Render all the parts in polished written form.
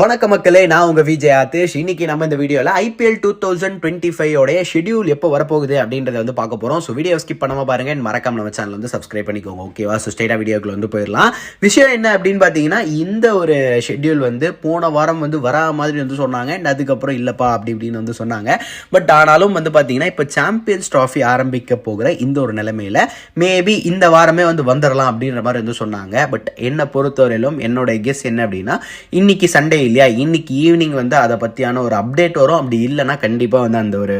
வணக்க மக்களே, நான் உங்கள் விஜய் ஆதிஷ். இன்னைக்கு நம்ம இந்த வீடியோவில் IPL 2025 ஷெட்யூல் எப்போ வரப்போகுது அப்படின்றத வந்து பார்க்க போகிறோம். ஸோ வீடியோ ஸ்கிப் பண்ணாமல் பாருங்கள், மறக்காம நம்ம சேனல் வந்து சப்ஸ்கிரைப் பண்ணிக்கோங்க. ஓகேவா? ஸோ ஸ்ட்ரெயிட்டாக வீடியோக்குள்ள வந்து போயிடலாம். விஷயம் என்ன அப்படின்னு பார்த்தீங்கன்னா, இந்த ஒரு ஷெட்யூல் வந்து போன வாரம் வந்து வரா மாதிரி வந்து சொன்னாங்க, அண்ட் அதுக்கப்புறம் இல்லைப்பா அப்படி இப்படின்னு வந்து சொன்னாங்க. பட் ஆனாலும் வந்து பார்த்தீங்கன்னா, இப்போ சாம்பியன்ஸ் ட்ராஃபி ஆரம்பிக்க போகிற இந்த ஒரு நிலைமையில் மேபி இந்த வாரமே வந்து வந்துடலாம் அப்படின்ற மாதிரி வந்து சொன்னாங்க. பட் என்னை பொறுத்தவரையிலும் என்னோட கெஸ் என்ன அப்படின்னா, இன்னைக்கு சண்டே இல்லையா, இன்னைக்கு ஈவினிங் வந்து அதை பற்றியான ஒரு அப்டேட் வரும். அப்படி இல்லைன்னா கண்டிப்பாக வந்து அந்த ஒரு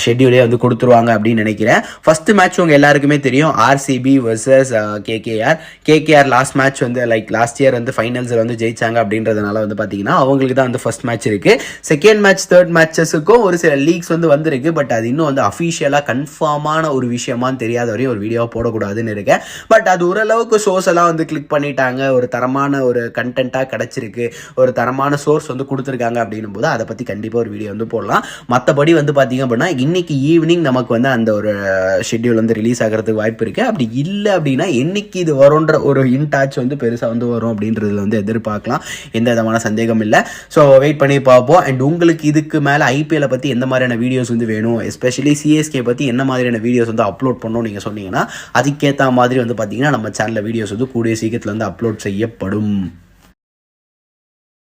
ஷெட்யூலே வந்து கொடுத்துருவாங்க அப்படின்னு நினைக்கிறேன். ஃபர்ஸ்ட் மேட்ச் உங்கள் எல்லாருக்குமே தெரியும், RCB versus KKR. Last match வந்து லாஸ்ட் இயர் வந்து ஃபைனல்ஸில் வந்து ஜெயிச்சாங்க அப்படின்றதுனால வந்து பார்த்தீங்கன்னா அவங்களுக்கு தான் வந்து ஃபர்ஸ்ட் மேட்ச் இருக்குது. செகண்ட் மேட்ச் தேர்ட் மேட்சஸுக்கும் ஒரு சில லீக்ஸ் வந்து வந்திருக்கு. பட் அது இன்னும் வந்து அஃபிஷியலாக கன்ஃபார்மான ஒரு விஷயமானு தெரியாத வரையும் ஒரு வீடியோ போடக்கூடாதுன்னு இருக்கேன். பட் அது ஓரளவுக்கு சோர்ஸ் எல்லாம் வந்து கிளிக் பண்ணிட்டாங்க, ஒரு தரமான ஒரு கண்டென்ட்டாக கிடச்சிருக்கு, ஒரு தரமான சோர்ஸ் வந்து கொடுத்துருக்காங்க அப்படின்னும் போது அதை பற்றி கண்டிப்பாக ஒரு வீடியோ வந்து போடலாம். மற்றபடி வந்து பார்த்தீங்க அப்படின்னா இன்னைக்கு ஈவினிங் நமக்கு வந்து அந்த ஒரு ஷெட்யூல் வந்து ரிலீஸ் ஆகிறதுக்கு வாய்ப்பு இருக்குது. அப்படி இல்லை அப்படின்னா என்னைக்கு இது வரும்ன்ற ஒரு இன்டாச் வந்து பெருசாக வந்து வரும் அப்படின்றதுல வந்து எதிர்பார்க்கலாம், எந்த விதமான சந்தேகம் இல்லை. ஸோ வெயிட் பண்ணி பார்ப்போம். அண்ட் உங்களுக்கு இதுக்கு மேலே IPL பற்றி எந்த மாதிரியான வீடியோஸ் வந்து வேணும், எஸ்பெஷலி CSK பற்றி என்ன மாதிரியான வீடியோஸ் வந்து அப்லோட் பண்ணணும் நீங்கள் சொன்னீங்கன்னா அதுக்கேற்ற மாதிரி வந்து பார்த்தீங்கன்னா நம்ம சேனலில் வீடியோஸ் வந்து கூடிய சீக்கிரத்தில் வந்து அப்லோட் செய்யப்படும்.